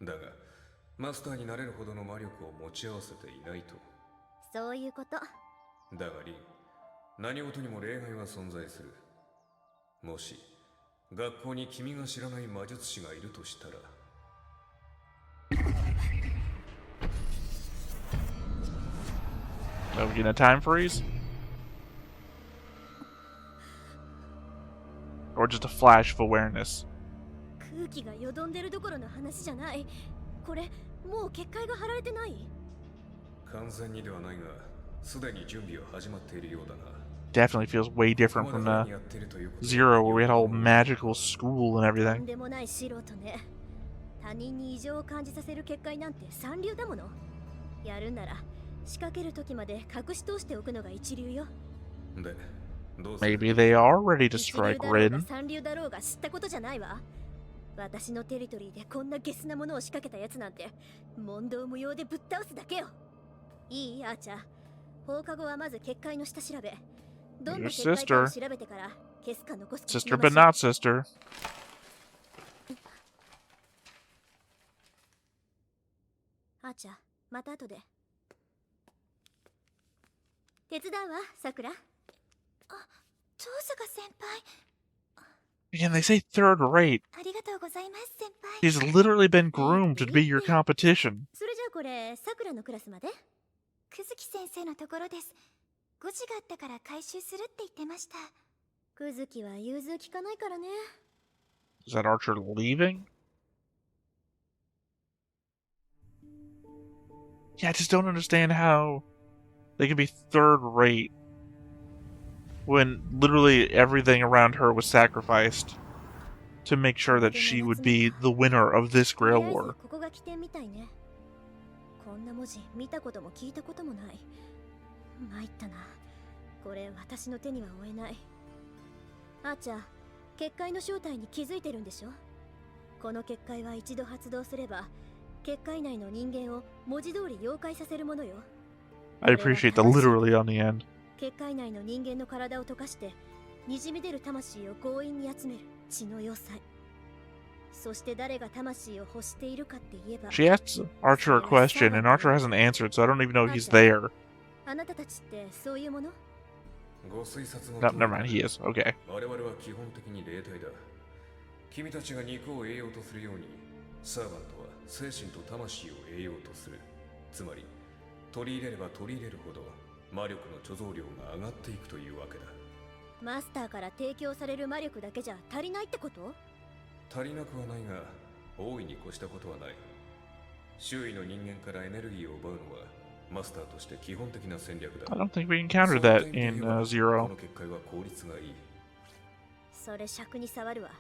だが、マスターになれるほどの魔力を持ち合わせていないと。そういうこと。だがリン、何事にも例外は存在する。もし、学校に君が知らない魔術師がいるとしたら。Are we getting a time freeze? Or just a flash of awareness? 空気がよどんでるどころの話じゃない。これ、もう結界が張られてない？完全にではないが、すでに準備は始まっているようだな。 Definitely feels way different from Zero, where we had a whole magical school and とん everything. でもない素人ね。他人に異常を感じさせる結界なんて三流だもの。やるなら仕掛ける時まで隠し通しておくのが一流よ。で、どうする？ Maybe they are ready to 一 strike 流だろうが Rin. 三流だろうが知ったことじゃないわ。私のテリトリーでこんなゲスなものを仕掛けたやつなんて問答無用でぶっ倒すだけよ。いいアーチャー。放課後はまず結界の下調べ。どんな Your 結界かを sister. 調べてから消すか残すか Sister 決め but ましょう。 not sister. アーチャー、また後で。手伝うわ、さくら。あ、遠坂先輩。 Again, they say third rate. ありがとうございます、先輩。 He's literally been groomed to be your competition. それじゃあこれ、さくらのクラスまで？くずき先生のところです。誤字があったから回収するって言ってました。くずきは融通きかないからね。 Is that Archer leaving? Yeah, I just don't understand how they could be third rate when literally everything around her was sacrificed to make sure that she would be the winner of this Grail とりあえず War. ここが起点みたいね。こんな文字見たことも聞いたこともない。参ったな。これ私の手には負えない。アーチャー、結界の正体に気づいてるんでしょ？この結界は一度発動すれば結界内の人間を文字通り妖怪させるものよ。 I appreciate the literally on the end. 結界内の人間の体を溶かして滲み出る魂を強引に集める血の要塞。そして誰が魂を欲しているかって言えば She asks Archer a question, and Archer hasn't answered, so I don't even know he's there. あなたたちってそういうもの？ ご推察の No, 通り never mind, he is. Okay. 我々は基本的に霊体だ。君たちが肉を栄養とするように、サーバントは精神と魂を栄養とする。つまり、取り入れれば取り入れるほど魔力の貯蔵量が上がっていくというわけだ。マスターから提供される魔力だけじゃ足りないってこと？足りなくはないが、大いに越したことはない。周囲の人間からエネルギーを奪うのはマスターとして基本的な戦略だ。 I don't think we encountered that in こ Zero. の結界は効率がいい。それ尺に触るわ。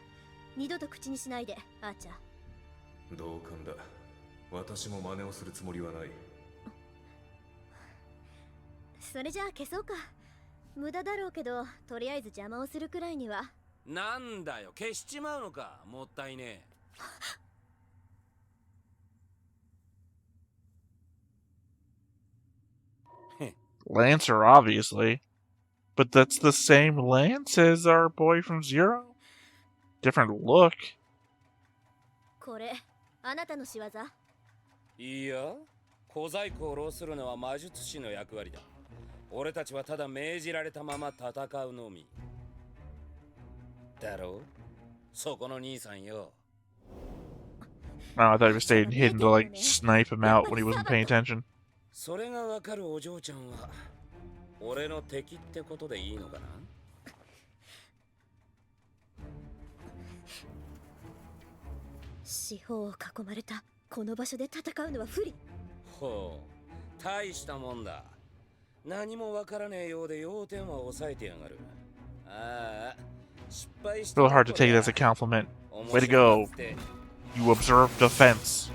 二度と口にしないで、アーチャー。同感だ。私も真似をするつもりはない。それじゃあ消そうか。無駄だろうけど、とりあえず邪魔をするくらいには。なんだよ、消しちまうのか。もったいねえ。Lancer, obviously. But that's the same Lance as our boy from Zero? Different look. これ、あなたの仕業？いや、小細工を浪するのは魔術師の役割だ。俺たちはただ命じられたまま戦うのみ。だろう？そこの兄さんよ。 Oh, I thought he was staying hidden to like snipe him out when he wasn't paying attention. それがわかるお嬢ちゃんは俺の敵ってことでいいのかな？四方を囲まれたこの場所で戦うのは不利。ほう、大したもんだ。何もわからねえようで要点は抑えてやがる。ああ、失敗し It's た really hard to take it as a compliment. Way to go. You observed the fence.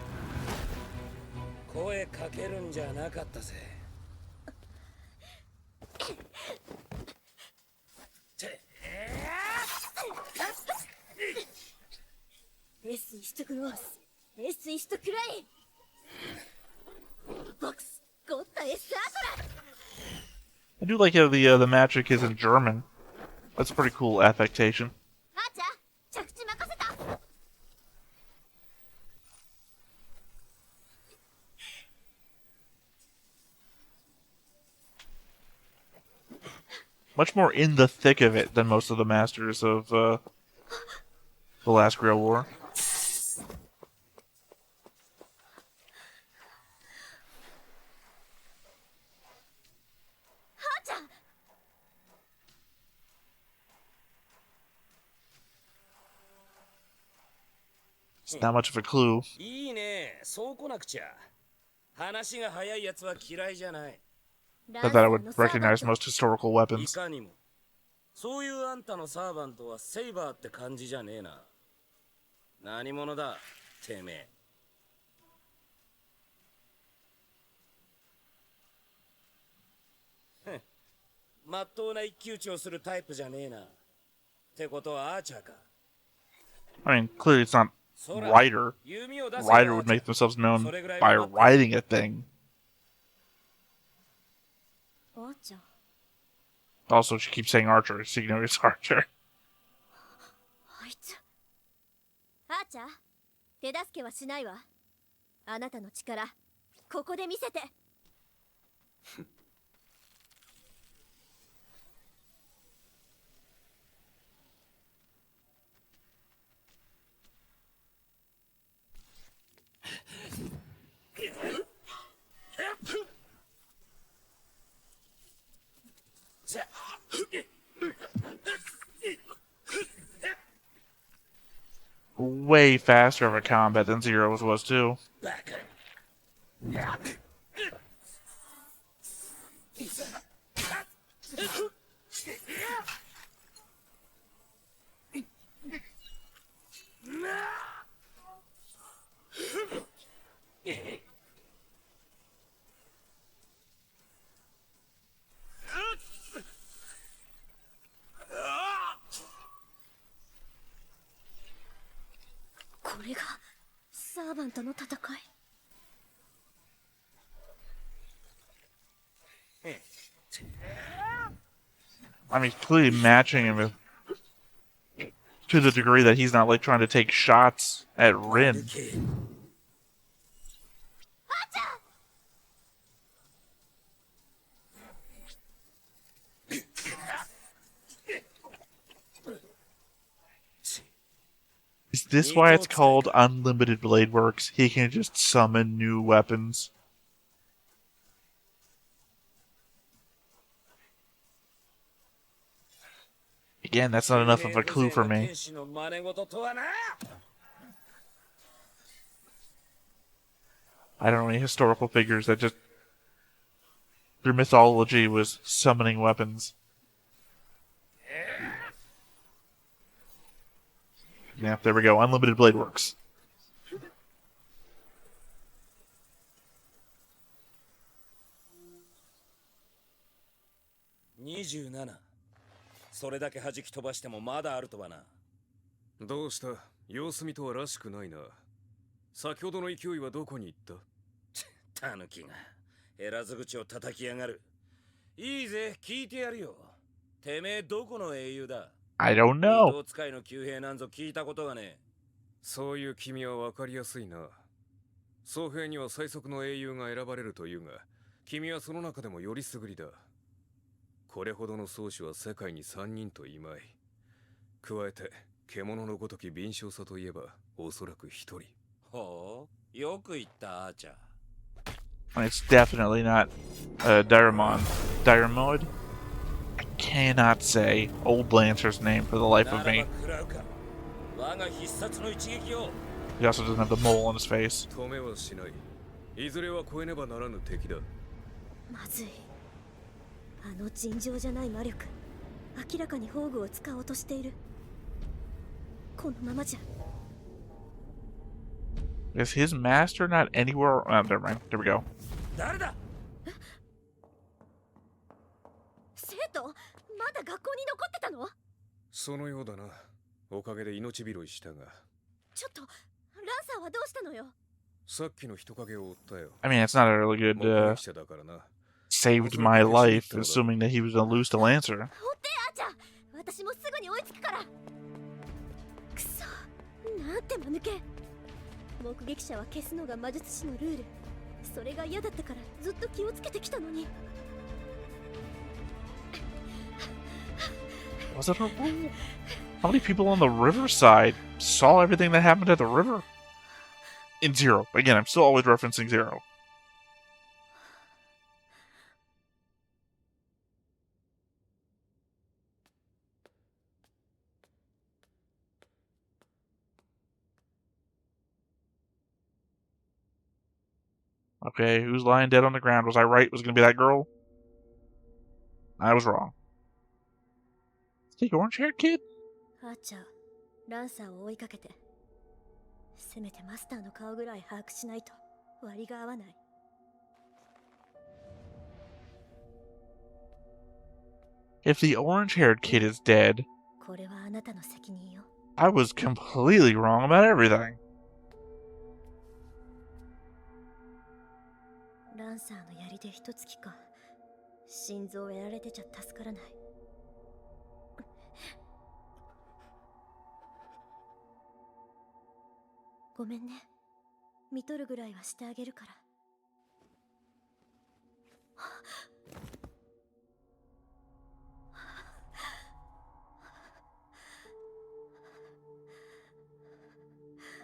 声かけるんじゃなかったぜ。エスイシトクロース、エスイシトクライ、ボックス、ゴッタエスアトラ。 I do like how the magic is in German. That's a pretty cool affectation. あーちゃん、着地任せた。 Much more in the thick of it than most of the masters of the Last Grail War. It's not much of a clue. いいね、そうこなくちゃ。話が早いやつは嫌いじゃない。 Not that I would recognize most historical い weapons. かにも。そういうあんたのサーバントはセイバーって感じじゃねえな。何者だ、てめえ。まっとうな一騎打ちをするタイプじゃねえな。ってことはアーチャーか。 I mean, clearly it's not Rider. Rider would make themselves known by riding a thing. Also, she keeps saying Archer, so you know it's Archer. あーちゃん、手助けはしないわ。あなたの力、ここで見せて。Way faster of a combat than Zero's was, too. I mean, clearly matching him with, to the degree that he's not like trying to take shots at Rin. Is this why it's called Unlimited Blade Works? He can just summon new weapons. Again, that's not enough of a clue for me. I don't know any historical figures that just, their mythology was summoning weapons. Yeah, there we go. Unlimited Blade Works. $27。それだけ弾き飛ばしてもまだあるとはな。どうした？様子見とはらしくないな。先ほどの勢いはどこに行った？タヌキが減らず口を叩きやがる。いいぜ、聞いてやるよ。てめえどこの英雄だ？ I don't know. 移動使いの旧兵なんぞ聞いたことがねえ。そういう君は分かりやすいな。総兵には最速の英雄が選ばれるというが、君はその中でもより優りだ。これほどの宗師は世界に3人といまい。加えて、獣のごとき敏捷さといえば、おそらく1人。ほう、よく言ったアーチャー。 It's definitely not Diramond. I cannot say Old Lancer's name for the life of me. He also doesn't have the mole on his face. いずれは越えねばならぬ敵だ。まずい。あの尋常じゃない魔力、明らかに宝具を使おうとしている。このままじゃ。 Is his master not anywhere? Oh, never mind. There we go. 誰だ？生徒、まだ学校に残ってたの？そのようだな。おかげで命拾いしたが。ちょっと、ランサーはどうしたのよ？さっきの人影を追ったよ。 I mean, it's not a really good, 目撃者だからな。 saved my life, assuming that he was gonna lose the Lancer. 追ってあーちゃん、私もすぐに追いつくから。くそ、なんて間抜け。目撃者は消すのが魔術師のルール。それが嫌だったからずっと気をつけてきたのに。 Was it a rule? How many people on the riverside saw everything that happened at the river? In Zero. Again, I'm still always referencing Zero. Okay, who's lying dead on the ground? Was I right? Was it going to be that girl? I was wrong. The orange-haired kid? あーちゃん、ランサーを追いかけて。せめてマスターの顔ぐらい把握しないと割が合わない。 If the orange-haired kid is dead, これはあなたの責任よ。 I was completely wrong about everything. ランサーの槍で一月間、心臓をやられてちゃ助からない。ごめんね。見とるぐらいはしてあげるから。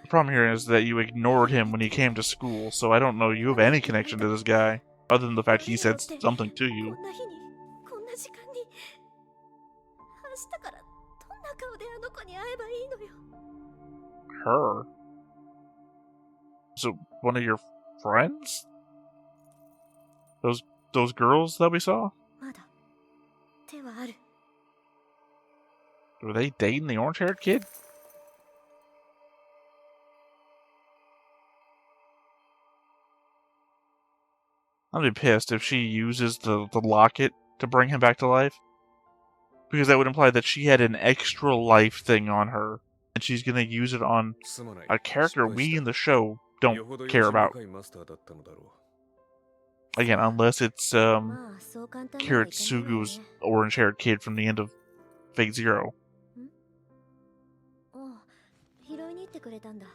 The problem here is that you ignored him when he came to school, so I don't know you have any connection to this guy, other than the fact he said something to you. こんな日に、こんな時間に。明日からどんな顔であの子に会えばいいのよ。 Her? So, one of your friends? Those girls that we saw? まだ手はある。 Were they dating the orange-haired kid? I'd be pissed if she uses the locket to bring him back to life. Because that would imply that she had an extra life thing on her. And she's gonna use it on a character we in the show don't care about. Again, unless it's Kiritsugu's orange-haired kid from the end of Fate Zero. おう、拾いに行ってくれたんだ。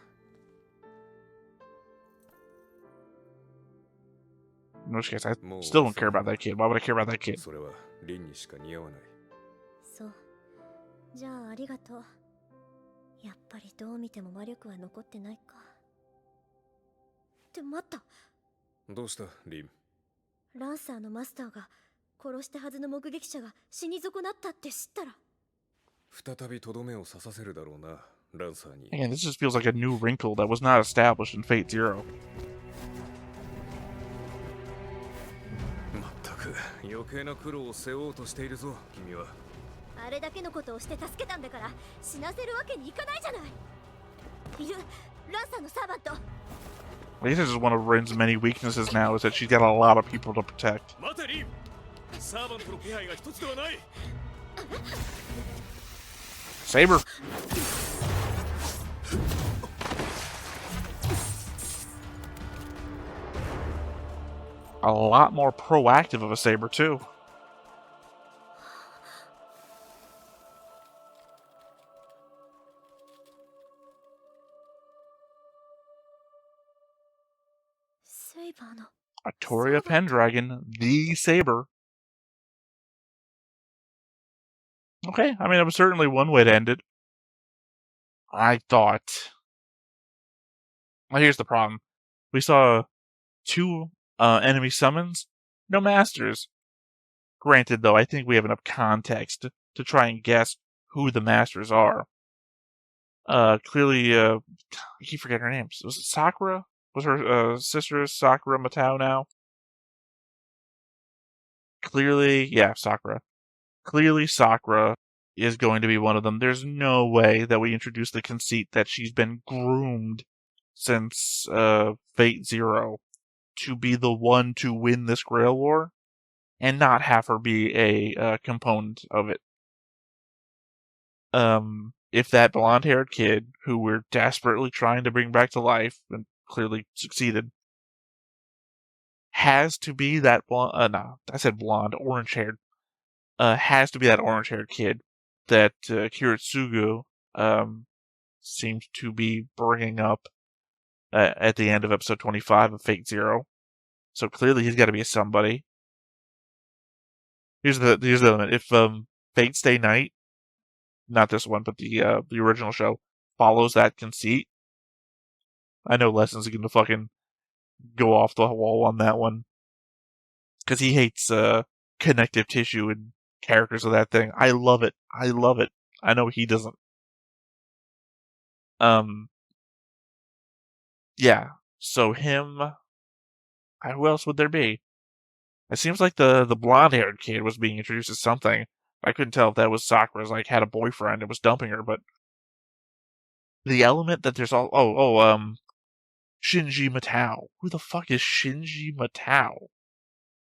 In which case, I still don't care about that kid. Why would I care about that kid? それはリンにしか似合わない。そう。じゃあありがとう。やっぱりどう見ても魔力は残ってないか。って待った。どうした、リン？ランサーのマスターが殺したはずの目撃者が死に損なったって知ったら。再びとどめを刺させるだろうな、ランサーに。 Again, this just feels like a new wrinkle that was not established in Fate Zero. まったく余計な苦労を背負おうとしているぞ、君は。あれだけのことをして助けたんだから死なせるわけにいかないじゃない。いる、ランサーのサーバント。 I guess this is one of Rin's many weaknesses now, is that she's got a lot of people to protect. 待て、リン。サーバントの気配が一つではない。 Saber! A lot more proactive of a saber, too. Artoria Pendragon, the saber. Okay, I mean, it was certainly one way to end it. I thought... Well, here's the problem. We saw 2 enemy summons, no masters. Granted, though, I think we have enough context to try and guess who the masters are. Clearly, I keep forgetting her name. Was it Sakura? was her sister Sakura Matao now? Clearly, yeah, Sakura. Clearly, Sakura is going to be one of them. There's no way that we introduce the conceit that she's been groomed since Fate Zero to be the one to win this Grail War and not have her be a component of it. If that blonde-haired kid, who we're desperately trying to bring back to life, and clearly succeeded, has to be that blonde, no, I said blonde, orange-haired, has to be that orange-haired kid that Kiritsugu seems to be bringing up at the end of episode 25 of Fate Zero. So clearly he's got to be somebody. Here's the element. If Fate Stay Night, not this one, but the original show, follows that conceit, I know Lessons are going to fucking go off the wall on that one. Because he hates connective tissue and characters of that thing. I love it. I love it. I know he doesn't. Yeah. So him. Who else would there be? It seems like the blonde-haired kid was being introduced as something. I couldn't tell if that was Sakura's, like, had a boyfriend and was dumping her, but the element that there's Shinji Matao. Who the fuck is Shinji Matao?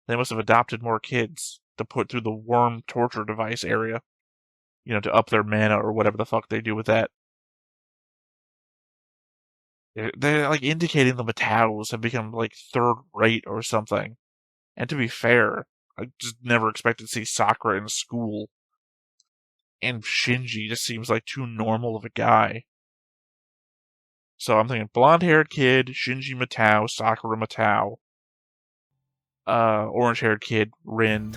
They must have adopted more kids to put through the worm torture device area. You know, to up their mana or whatever the fuck they do with that. They're like indicating the Mataos have become like third rate or something. And to be fair, I just never expected to see Sakura in school. And Shinji just seems like too normal of a guy. So I'm thinking blonde-haired kid, Shinji Matao, Sakura Matao, orange-haired kid, Rin.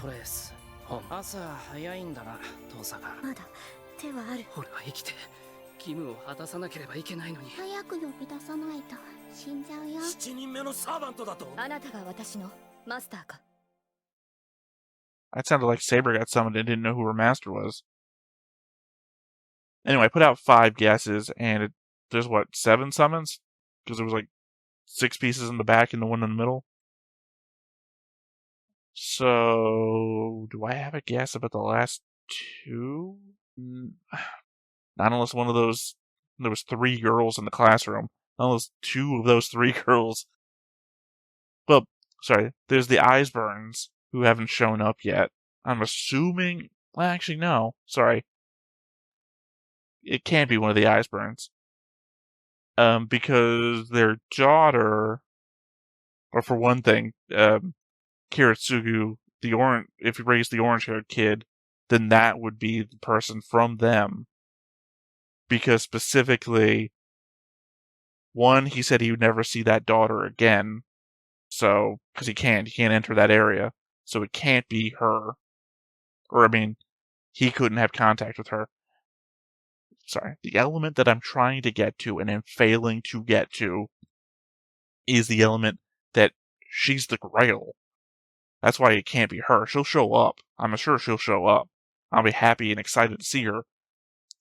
朝早いんだな、遠坂。まだ手はある。俺は生きて義務を果たさなければいけないのに。早く呼び出さないと死んじゃうよ。7人目のサーバントだと。あなたが私のマスターか。That sounded like Saber got summoned and didn't know who her master was. Anyway, I put out 5 guesses, and there's what, 7 summons? Because there was like 6 pieces in the back and the one in the middle. So, do I have a guess about the last 2? Not unless one of those, there was 3 girls in the classroom. Unless 2 of those 3 girls. Well, sorry, there's the Eisburns, who haven't shown up yet. I'm assuming, well, actually no, sorry. It can't be one of the Eisburns. Because their daughter, or for one thing, Kiritsugu, if you raise the orange-haired kid, then that would be the person from them. Because specifically, one, he said he would never see that daughter again. So, because he can't enter that area. So it can't be her. Or, I mean, he couldn't have contact with her. Sorry. The element that I'm trying to get to and am failing to get to is the element that she's the Grail. That's why it can't be her. She'll show up. I'm sure she'll show up. I'll be happy and excited to see her,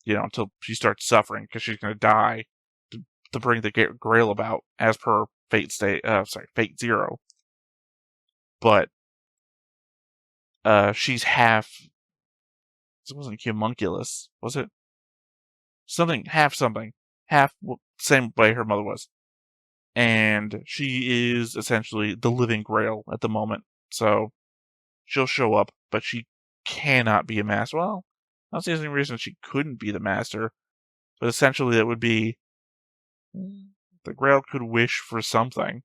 until she starts suffering, because she's going to die to bring the Grail about, as per Fate Zero. But, she's half, it wasn't homunculus, was it? Half, same way her mother was. And she is essentially the living Grail at the moment. So, she'll show up, but she cannot be a master. Well, I don't see any reason she couldn't be the master. But essentially, it would be the Grail could wish for something.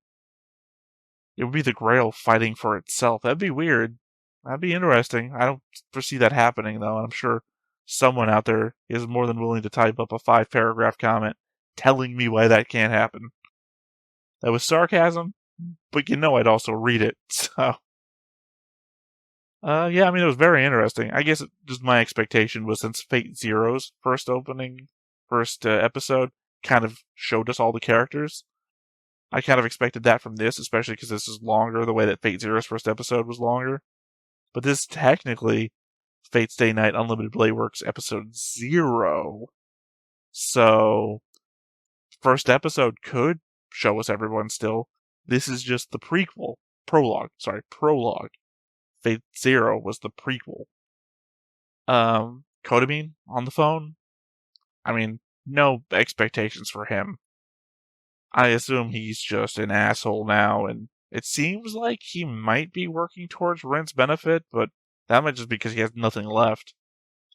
It would be the Grail fighting for itself. That'd be weird. That'd be interesting. I don't foresee that happening, though. I'm sure someone out there is more than willing to type up a 5-paragraph comment telling me why that can't happen. That was sarcasm, but I'd also read it, so. Yeah, I mean, it was very interesting. I guess just my expectation was, since Fate Zero's first episode kind of showed us all the characters, I kind of expected that from this, especially because this is longer, the way that Fate Zero's first episode was longer. But this is technically Fate Stay Night Unlimited Blade Works episode 0. So, first episode could show us everyone still. This is just the prequel. Prologue. Fate Zero was the prequel. Kodamine on the phone. I mean, no expectations for him. I assume he's just an asshole now, and it seems like he might be working towards Ren's benefit, but that might just be because he has nothing left.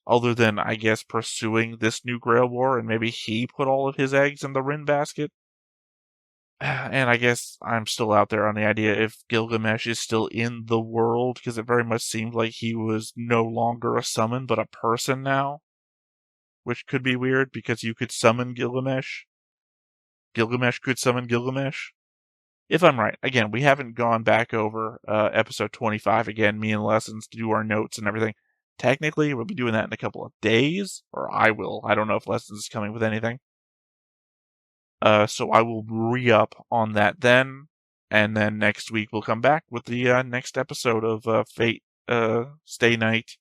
Other than, I guess, pursuing this new Grail War, and maybe he put all of his eggs in the Rin basket. And I guess I'm still out there on the idea if Gilgamesh is still in the world, because it very much seemed like he was no longer a summon, but a person now. Which could be weird, because you could summon Gilgamesh. Gilgamesh could summon Gilgamesh. If I'm right. Again, we haven't gone back over episode 25 again, me and Lessons, to do our notes and everything. Technically, we'll be doing that in a couple of days, or I will. I don't know if Lessons is coming with anything. So I will re-up on that then, and then next week we'll come back with the next episode of Fate Stay Night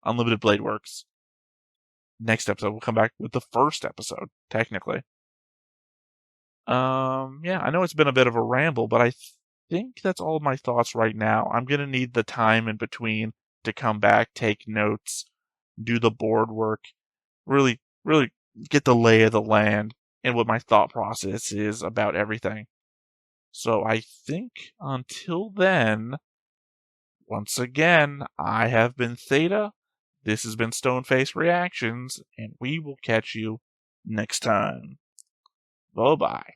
Unlimited Blade Works. Next episode we'll come back with the first episode, technically. Yeah, I know it's been a bit of a ramble, but I think that's all my thoughts right now. I'm gonna need the time in between to come back, take notes, do the board work, really get the lay of the land and what my thought process is about everything. So I think until then, once again, I have been Theta, this has been Stoneface Reactions, and we will catch you next time. Bye-bye.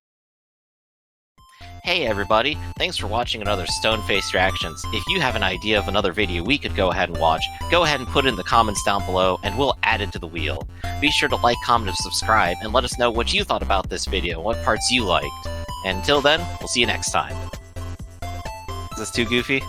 Hey everybody, thanks for watching another Stoneface Reactions. If you have an idea of another video we could go ahead and watch, go ahead and put it in the comments down below and we'll add it to the wheel. Be sure to like, comment, and subscribe, and let us know what you thought about this video and what parts you liked. And until then, we'll see you next time. Is this too goofy?